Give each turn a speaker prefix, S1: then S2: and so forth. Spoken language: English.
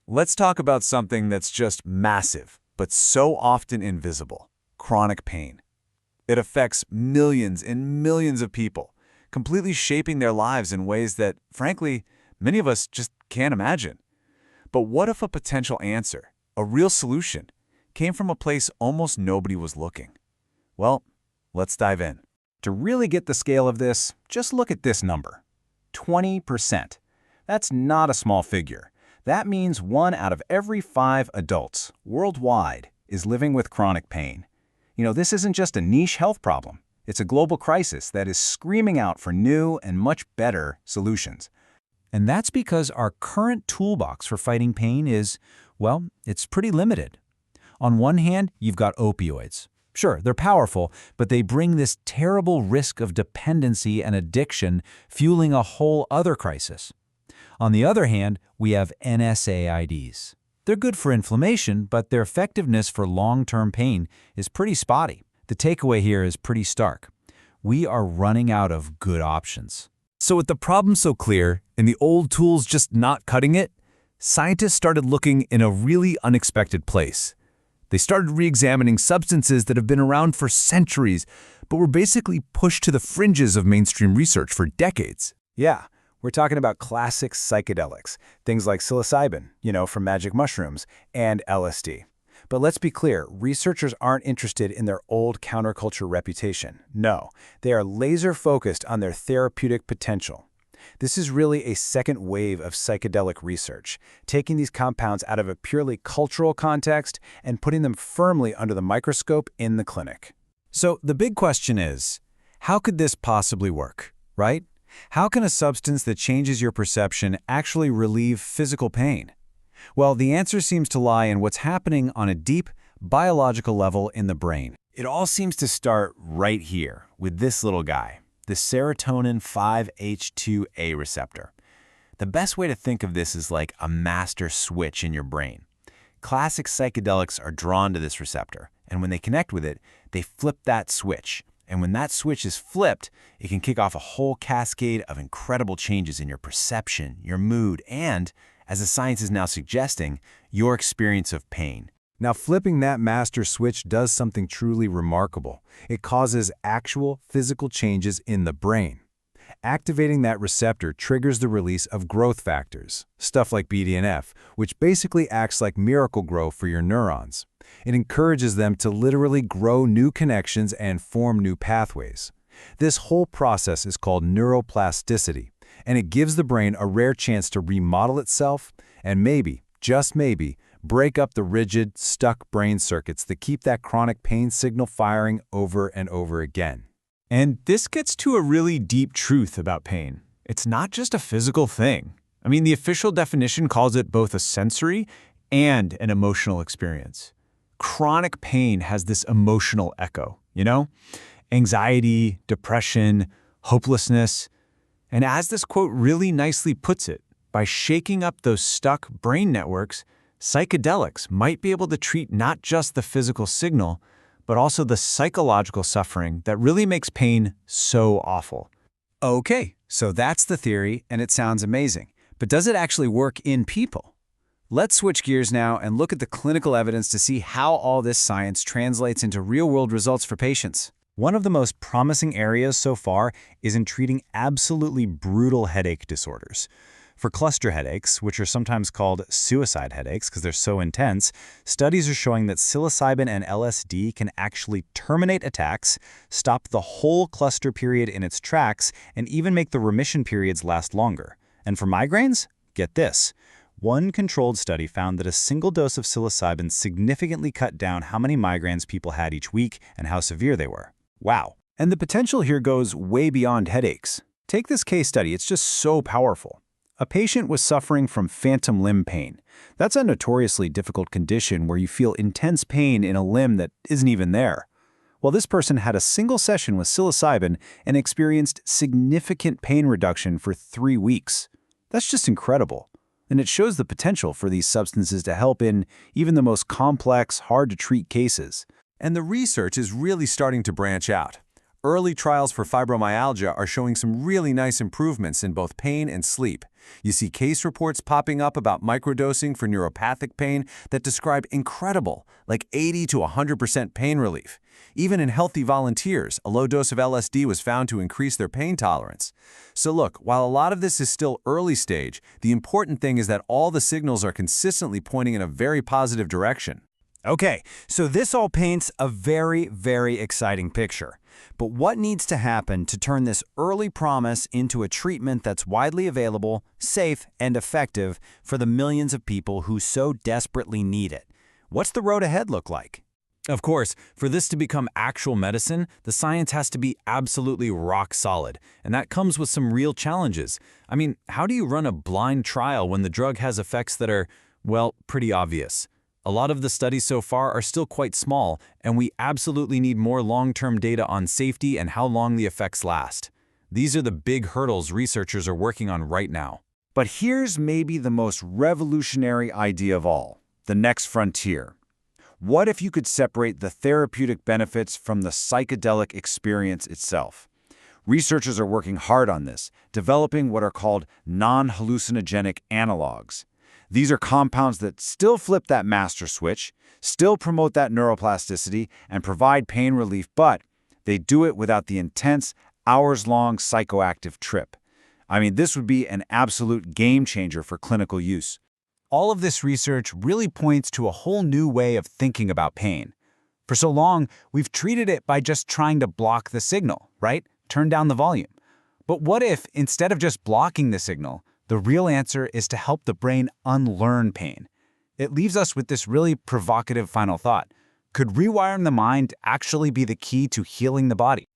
S1: Let's talk about something that's just massive, but so often invisible: chronic pain. It affects millions and millions of people, completely shaping their lives in ways that, frankly, many of us just can't imagine. But what if a potential answer, a real solution, came from a place almost nobody was looking? Well, let's dive in.
S2: To really get the scale of this, just look at this number: 20%. That's not a small figure. That means 1 out of every 5 adults worldwide is living with chronic pain. This isn't just a niche health problem. It's a global crisis that is screaming out for new and much better solutions. And that's because our current toolbox for fighting pain is, well, it's pretty limited. On one hand, you've got opioids. Sure, they're powerful, but they bring this terrible risk of dependency and addiction, fueling a whole other crisis. On the other hand, we have NSAIDs. They're good for inflammation, but their effectiveness for long-term pain is pretty spotty. The takeaway here is pretty stark. We are running out of good options.
S1: So with the problem so clear and the old tools just not cutting it, scientists started looking in a really unexpected place. They started re-examining substances that have been around for centuries, but were basically pushed to the fringes of mainstream research for decades.
S2: Yeah, we're talking about classic psychedelics, things like psilocybin, from magic mushrooms, and LSD. But let's be clear, researchers aren't interested in their old counterculture reputation. No, they are laser-focused on their therapeutic potential. This is really a second wave of psychedelic research, taking these compounds out of a purely cultural context and putting them firmly under the microscope in the clinic.
S1: So the big question is, how could this possibly work, right? How can a substance that changes your perception actually relieve physical pain? Well, the answer seems to lie in what's happening on a deep, biological level in the brain.
S2: It all seems to start right here with this little guy, the serotonin 5-HT2A receptor. The best way to think of this is like a master switch in your brain. Classic psychedelics are drawn to this receptor, and when they connect with it, they flip that switch. And when that switch is flipped, it can kick off a whole cascade of incredible changes in your perception, your mood, and, as the science is now suggesting, your experience of pain.
S3: Now, flipping that master switch does something truly remarkable. It causes actual physical changes in the brain. Activating that receptor triggers the release of growth factors, stuff like BDNF, which basically acts like Miracle-Gro for your neurons. It encourages them to literally grow new connections and form new pathways. This whole process is called neuroplasticity, and it gives the brain a rare chance to remodel itself and maybe, just maybe, break up the rigid, stuck brain circuits that keep that chronic pain signal firing over and over again.
S1: And this gets to a really deep truth about pain. It's not just a physical thing. The official definition calls it both a sensory and an emotional experience. Chronic pain has this emotional echo, Anxiety, depression, hopelessness. And as this quote really nicely puts it, by shaking up those stuck brain networks, psychedelics might be able to treat not just the physical signal, but also the psychological suffering that really makes pain so awful.
S2: Okay, so that's the theory, and it sounds amazing. But does it actually work in people? Let's switch gears now and look at the clinical evidence to see how all this science translates into real-world results for patients. One of the most promising areas so far is in treating absolutely brutal headache disorders. For cluster headaches, which are sometimes called suicide headaches because they're so intense, studies are showing that psilocybin and LSD can actually terminate attacks, stop the whole cluster period in its tracks, and even make the remission periods last longer. And for migraines, get this. One controlled study found that a single dose of psilocybin significantly cut down how many migraines people had each week and how severe they were. Wow. And the potential here goes way beyond headaches. Take this case study, it's just so powerful. A patient was suffering from phantom limb pain. That's a notoriously difficult condition where you feel intense pain in a limb that isn't even there. Well, this person had a single session with psilocybin and experienced significant pain reduction for 3 weeks. That's just incredible. And it shows the potential for these substances to help in even the most complex, hard-to-treat cases.
S1: And the research is really starting to branch out.
S3: early trials for fibromyalgia are showing some really nice improvements in both pain and sleep. You see case reports popping up about microdosing for neuropathic pain that describe incredible, like 80 to 100% pain relief. Even in healthy volunteers, a low dose of LSD was found to increase their pain tolerance. So look, while a lot of this is still early stage, the important thing is that all the signals are consistently pointing in a very positive direction.
S2: Okay, so this all paints a very, very exciting picture. But what needs to happen to turn this early promise into a treatment that's widely available, safe, and effective for the millions of people who so desperately need it? What's the road ahead look like?
S1: Of course, for this to become actual medicine, the science has to be absolutely rock solid, and that comes with some real challenges. I mean, how do you run a blind trial when the drug has effects that are, well, pretty obvious? A lot of the studies so far are still quite small, and we absolutely need more long-term data on safety and how long the effects last. These are the big hurdles researchers are working on right now.
S2: But here's maybe the most revolutionary idea of all, the next frontier. What if you could separate the therapeutic benefits from the psychedelic experience itself? Researchers are working hard on this, developing what are called non-hallucinogenic analogs. These are compounds that still flip that master switch, still promote that neuroplasticity, and provide pain relief, but they do it without the intense, hours-long psychoactive trip. I mean, this would be an absolute game changer for clinical use.
S1: All of this research really points to a whole new way of thinking about pain. For so long, we've treated it by just trying to block the signal, right? Turn down the volume. But what if, instead of just blocking the signal, the real answer is to help the brain unlearn pain? It leaves us with this really provocative final thought. Could rewiring the mind actually be the key to healing the body?